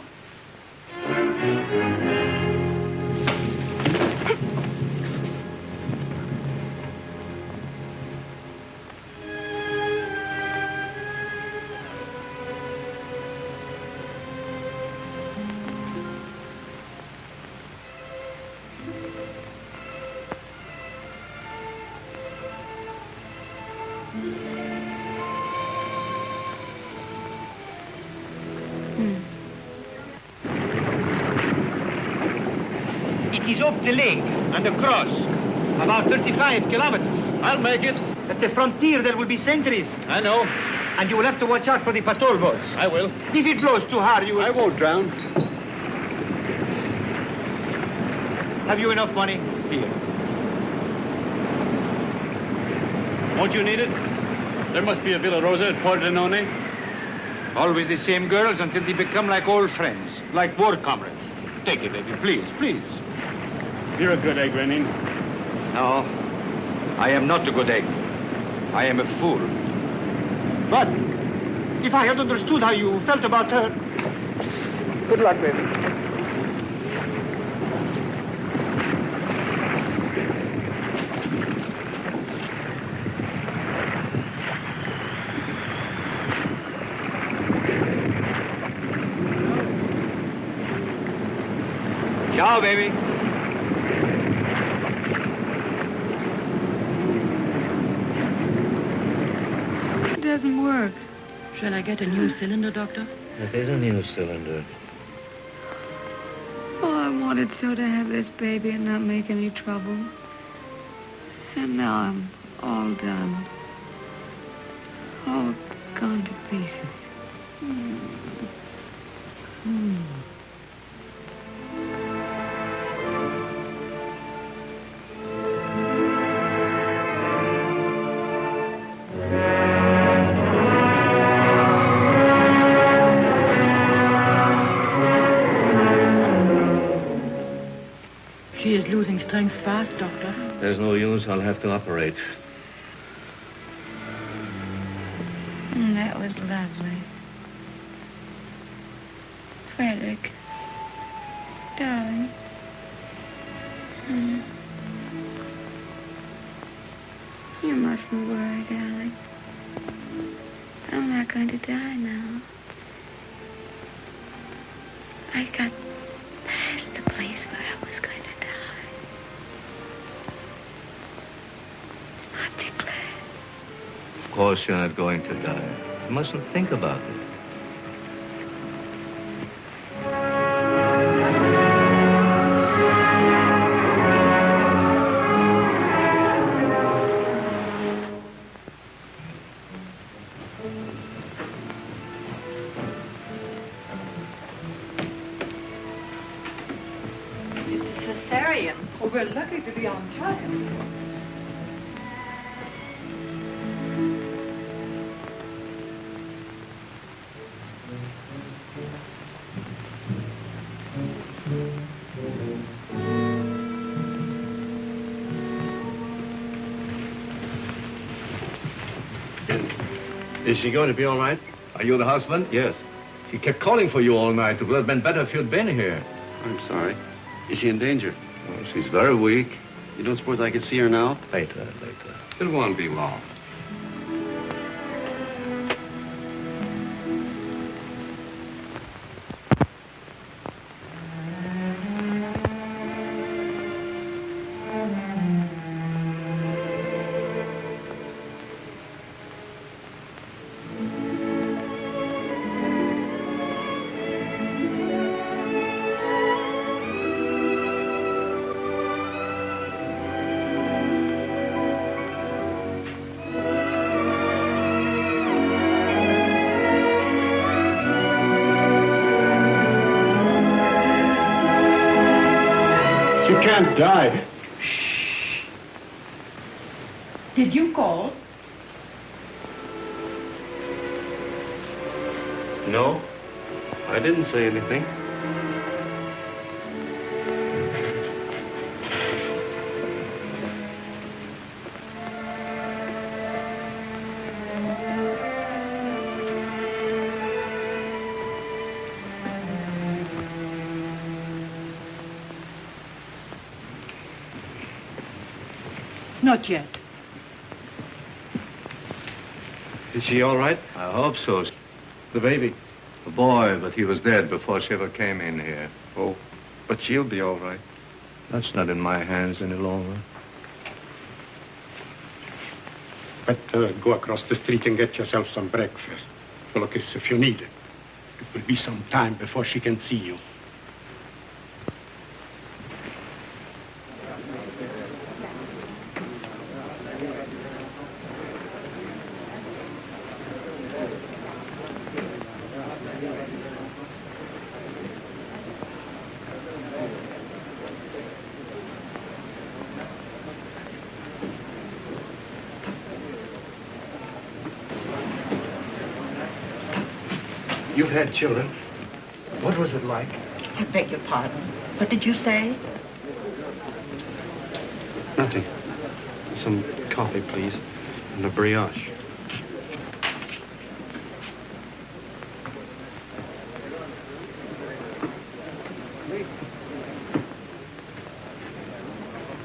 C: It is up the lake and across. About 35 kilometers. I'll make it. At the frontier, there will be sentries. I know. And you will have to watch out for the patrol boats. I will. If it blows too hard, you will... I won't drown. Have you enough money? Here.
L: Won't you need it? There must be a Villa Rosa at Pordenone.
C: Always the same girls until they become like old friends, like war comrades. Take it, baby, please, please.
L: You're a good egg, Renin.
C: No, I am not a good egg. I am a fool. But if I had understood how you felt about her... Good luck, baby. Ciao, baby.
H: It doesn't work. Shall I get a new cylinder, Doctor?
P: It is a new cylinder.
G: Oh, I wanted so to have this baby and not make any trouble. And now I'm all done. All gone to pieces.
H: She is losing strength fast, Doctor.
P: There's no use. I'll have to operate.
G: That was lovely. Frederick. Darling. You mustn't worry, darling. I'm not going to die now. I got past the place where I was going to die. Aren't you glad?
P: Of course you're not going to die. You mustn't think about it.
H: Cesarean. Oh, we're lucky to be on time.
D: Is she going to be all right?
C: Are you the husband?
D: Yes.
C: She kept calling for you all night. It would have been better if you'd been here.
D: I'm sorry. Is she in danger?
C: Oh, she's very weak.
D: You don't suppose I could see her now?
C: Later.
D: It won't be long.
I: can't die.
H: Did you call?
U: No, I didn't say anything.
H: Not yet.
P: Is she all right?
U: I hope so.
P: The baby?
U: The boy, but he was dead before she ever came in here.
P: Oh, but she'll be all right.
U: That's not in my hands any longer.
I: Better go across the street and get yourself some breakfast. Look, if you need it. It will be some time before she can see you.
P: You've had children. What was it like?
H: I beg your pardon. What did you say?
P: Nothing. Some coffee, please. And a brioche.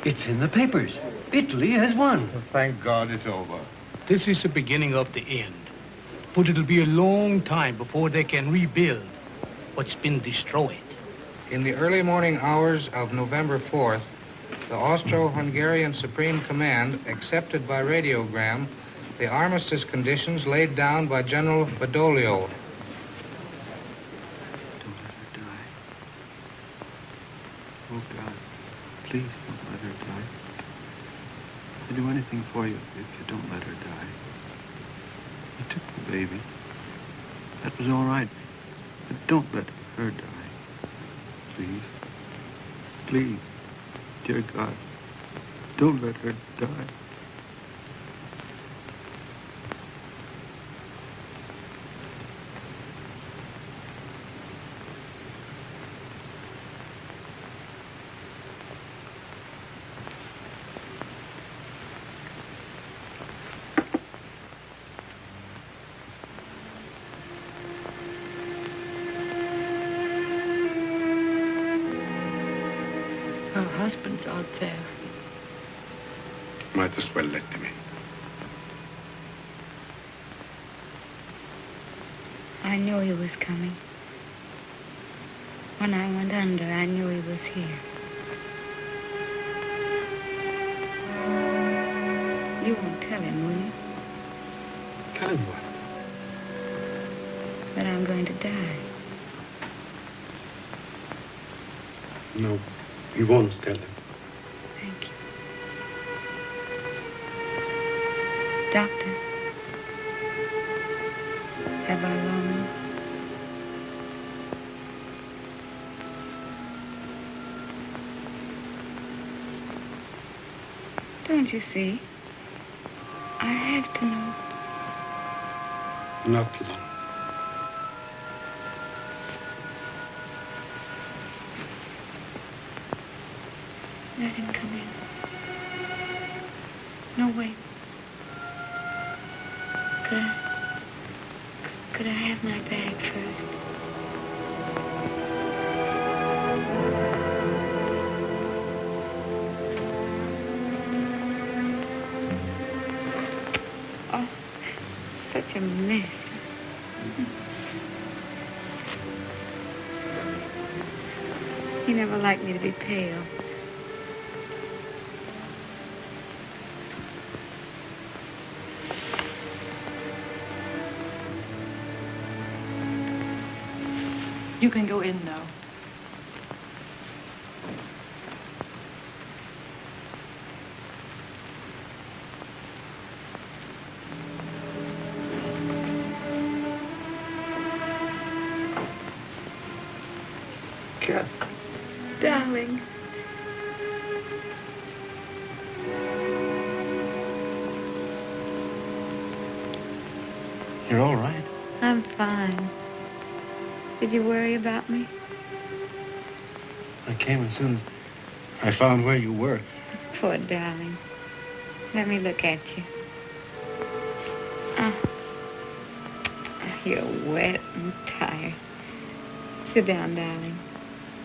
I: It's in the papers. Italy has won.
Q: Thank God it's over.
I: This is the beginning of the end. But it'll be a long time before they can rebuild what's been destroyed.
E: In the early morning hours of November 4th, the Austro-Hungarian Supreme Command accepted by radiogram the armistice conditions laid down by General Badoglio.
P: Don't let her die. Oh, God, please don't let her die. I'll do anything for you if you don't let her die. You took the baby. That was all right. But don't let her die. Please. Please. Dear God, don't let her die.
H: Her husband's out there.
I: Might as well let them in.
G: I knew he was coming. When I went under, I knew he was here. You won't tell him, will you?
I: Tell him what?
G: That I'm going to die.
I: No, he won't tell him.
G: Thank you. Doctor, have I long? Don't you see? I have to know.
I: Not long.
G: Let him come in. No, wait. Could I have my bag first? Oh, such a mess. He never liked me to be pale.
H: You can go in now.
I: Cat.
G: Darling.
P: You're all right.
G: I'm fine. Did you worry about me?
P: I came as soon as I found where you were.
G: Poor darling. Let me look at you. Oh. You're wet and tired. Sit down, darling.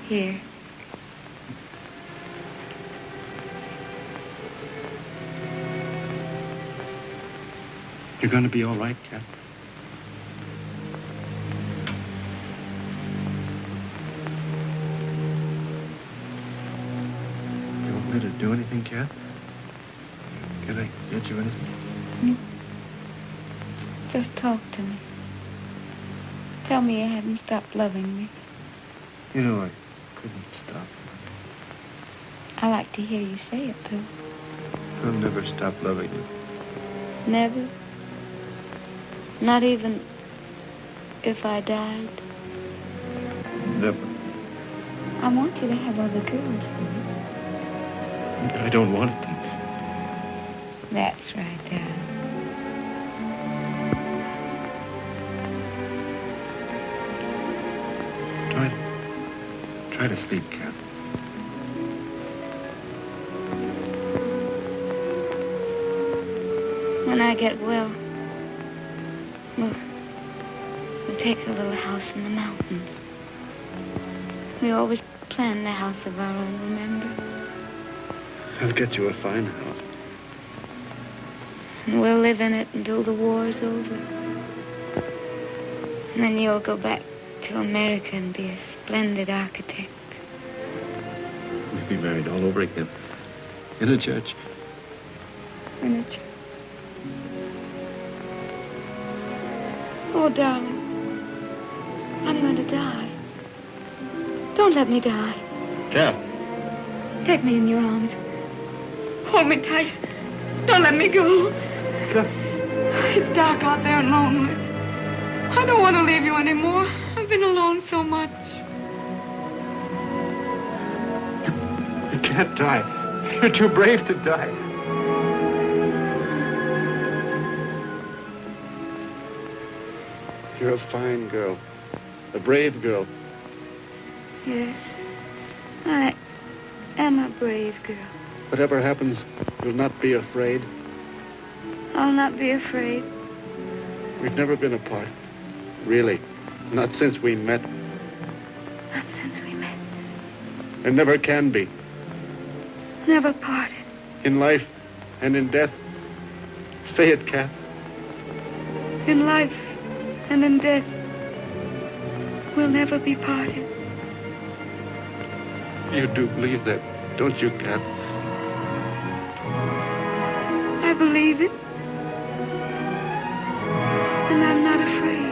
G: Here.
P: You're going to be all right, Cat? You want me to do anything, Cat? Can I get you anything?
G: Just talk to me. Tell me you haven't stopped loving me.
P: You know, I couldn't stop.
G: I like to hear you say it, too.
P: I'll never stop loving you.
G: Never? Not even if I died?
P: Never.
G: I want you to have other girls.
P: I don't want them.
G: That's right, darling.
P: Try to sleep, Cat.
G: When I get well, we'll take a little house in the mountains. We always planned a house of our own, remember?
P: I'll get you a fine house.
G: And we'll live in it until the war's over. And then you'll go back to America and be a splendid architect.
P: We'll be married all over again. In a church.
G: In a church. Oh, darling. I'm going to die. Don't let me die.
P: Cat.
G: Take me in your arms. Hold me tight. Don't let me go.
P: Cat.
G: It's dark out there and lonely. I don't want to leave you anymore. I've been alone so much.
P: You can't die. You're too brave to die. You're a fine girl. A brave girl.
G: Yes, I am a brave girl.
P: Whatever happens, you'll not be afraid.
G: I'll not be afraid.
P: We've never been apart. Really. Not since we met.
G: Not since we met.
P: And never can be.
G: Never parted.
P: In life and in death. Say it, Cat.
G: In life and in death, we'll never be parted.
P: You do believe that, don't you, Cat?
G: I believe it. And I'm not afraid.